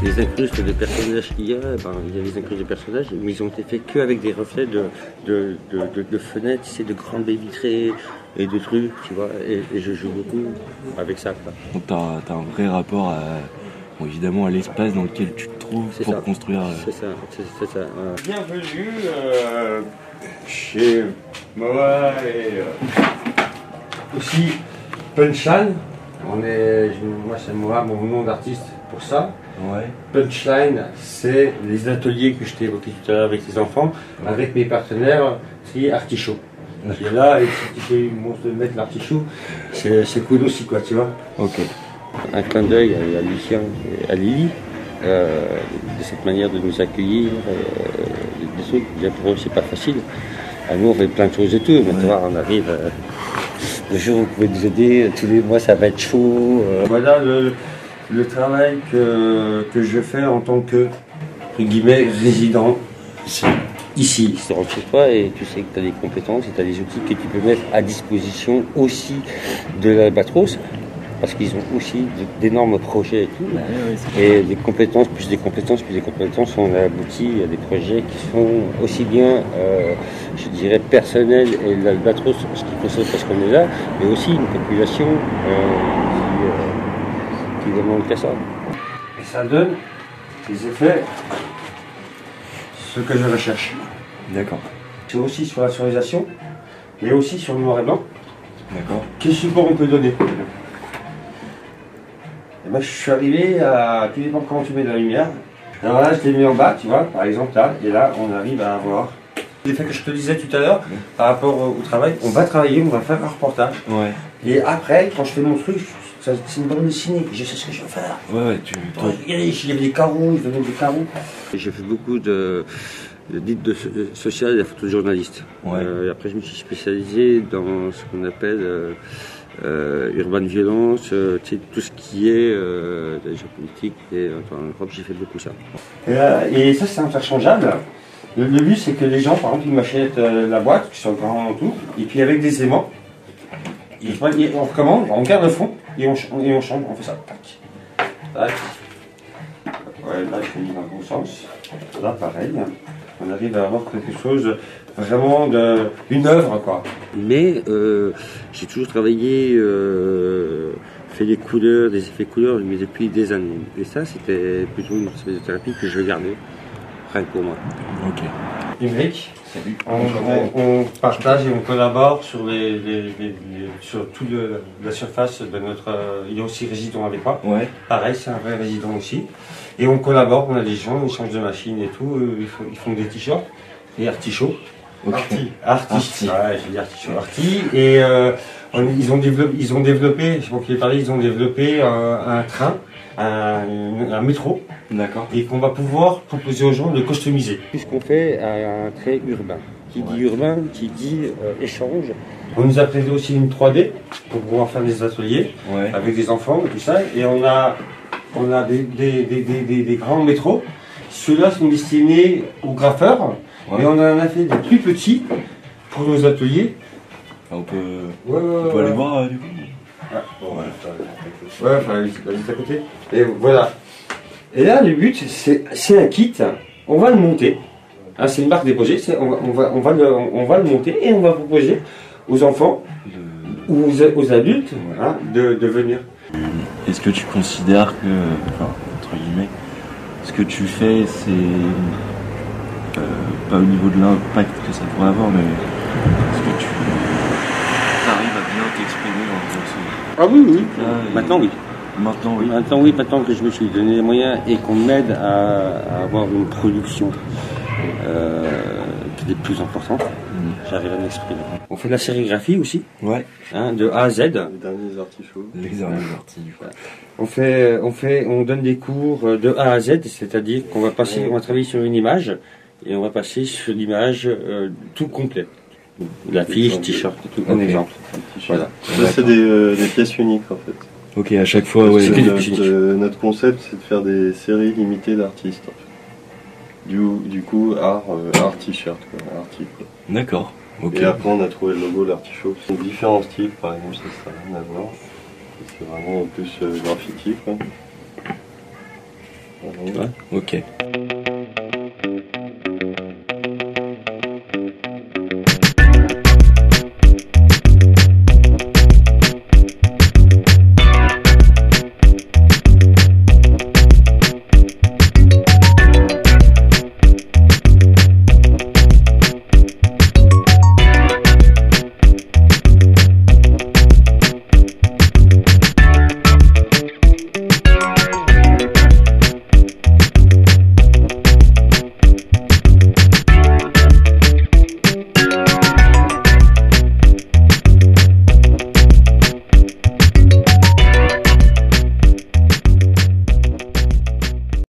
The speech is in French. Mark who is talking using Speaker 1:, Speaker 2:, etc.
Speaker 1: Les incrustes de personnages qu'il y a, il y a des incrustes de personnages, mais ils ont été faits qu'avec des reflets de fenêtres, tu sais, de grandes baies vitrées et de trucs, tu vois, et je joue beaucoup avec ça, quoi.
Speaker 2: Donc t'as un vrai rapport à, bon, évidemment, à l'espace dans lequel tu te trouves pour construire.
Speaker 1: C'est ça. Bienvenue chez moi et aussi Punchline. Moi c'est moi, mon nom d'artiste pour ça.
Speaker 2: Ouais.
Speaker 1: Punchline, c'est les ateliers que je t'ai évoqués tout à l'heure avec les enfants, avec mes partenaires, c'est Artichaut. Qui est là, et si tu fais une monstre de mettre l'artichaut, c'est cool aussi, quoi, tu vois.
Speaker 2: Ok.
Speaker 1: Un clin d'œil à Lucien et à Lily, de cette manière de nous accueillir, des trucs, bien pour eux, c'est pas facile. À nous, on fait plein de choses et tout, maintenant, on arrive. Le jour où vous pouvez nous aider, tous les mois, ça va être chaud. Voilà le travail que je fais en tant que, entre guillemets, résident ici. Tu rentres chez toi et tu sais que tu as des compétences et tu as des outils que tu peux mettre à disposition aussi de l'Albatros, parce qu'ils ont aussi d'énormes projets et tout. Et des compétences, plus des compétences, on a abouti à des projets qui sont aussi bien, je dirais, personnels et l'Albatros, ce qui concerne parce qu'on est là, mais aussi une population qui demande qu'à ça. Et ça donne des effets, ce que je recherche.
Speaker 2: D'accord.
Speaker 1: C'est aussi sur la sonorisation et aussi sur le noir et blanc.
Speaker 2: D'accord.
Speaker 1: Quel support on peut donner? Et moi, je suis arrivé à. Tout dépend comment tu mets de la lumière. Alors là, je l'ai mis en bas, tu vois, par exemple là, et là, on arrive à avoir. L'effet que je te disais tout à l'heure, par rapport au travail, on va travailler, on va faire un reportage.
Speaker 2: Ouais.
Speaker 1: Et après, quand je fais mon truc, c'est une bande dessinée, je sais ce que je veux faire.
Speaker 2: Ouais,
Speaker 1: Regardez, il y avait des carreaux, je vais mettre des carreaux. J'ai fait beaucoup d'études sociales et de la photojournaliste.
Speaker 2: Ouais.
Speaker 1: Et après, je me suis spécialisé dans ce qu'on appelle urban violence, tout ce qui est la géopolitique. Et en Europe, j'ai fait beaucoup ça. Et ça, c'est interchangeable. Le but, c'est que les gens, par exemple, ils m'achètent la boîte, qui sont grand en tout, et puis avec des aimants, on recommande, on garde le fond, et on change, on fait ça. Tac. Tac. Ouais, là, je fais dans le bon sens. Là, pareil. On arrive à avoir quelque chose vraiment d'une œuvre, quoi. Mais j'ai toujours travaillé, fait des couleurs, des effets couleurs, mais depuis des années. Et ça, c'était plutôt une espèce de thérapie que je vais garder, rien que pour moi.
Speaker 2: Ok.
Speaker 1: Émeric, on partage et on collabore sur sur toute la surface de notre. Il est aussi résident avec moi.
Speaker 2: Ouais.
Speaker 1: Pareil, c'est un vrai résident aussi. Et on collabore, on a des gens, ils changent de machine et tout. Ils font des t-shirts et artichauts.
Speaker 2: Okay.
Speaker 1: Arti. Ouais, j'ai dit artichaut. Arti. Et ils ont développé, je sais pas qui est parlé, ils ont développé un train, un métro.
Speaker 2: D'accord.
Speaker 1: Et qu'on va pouvoir proposer aux gens de customiser. Puisqu'on fait un trait urbain. Qui dit urbain, qui dit échange. On nous a prévu aussi une 3D pour pouvoir faire des ateliers avec des enfants et tout ça. Et on a des grands métros. Ceux-là sont destinés aux graffeurs. Et on en a fait des plus petits pour nos ateliers.
Speaker 2: On peut aller voir du coup.
Speaker 1: Ouais, enfin, juste à côté. Et voilà. Et là, le but, c'est un kit. On va le monter. Hein, c'est une marque déposée. On va le monter et on va proposer aux enfants ou aux adultes de venir.
Speaker 2: Est-ce que tu considères que, enfin, entre guillemets, ce que tu fais, c'est pas au niveau de l'impact que ça pourrait avoir, mais est-ce que tu arrives à bien t'exprimer dans ce...
Speaker 1: Ah oui. Maintenant, oui. Maintenant que je me suis donné les moyens et qu'on m'aide à avoir une production qui est plus importante, j'arrive à m'exprimer. On fait de la sérigraphie aussi, de A à Z.
Speaker 2: Les derniers artichauts.
Speaker 1: On donne des cours de A à Z, c'est-à-dire qu'on va travailler sur une image et on va passer sur l'image tout complet. La fiche, t-shirt, tout un exemple.
Speaker 3: Voilà. Ça, c'est des pièces uniques en fait.
Speaker 2: Ok, à chaque fois,
Speaker 3: notre concept, c'est de faire des séries limitées d'artistes. En fait. Du coup, art t-shirt, article.
Speaker 2: D'accord. Okay.
Speaker 3: Et après, on a trouvé le logo de l'artichaut. C'est différents styles, par exemple, ça n'a rien à voir. C'est vraiment plus graffiti, quoi. Ouais.
Speaker 4: Ouais, ok.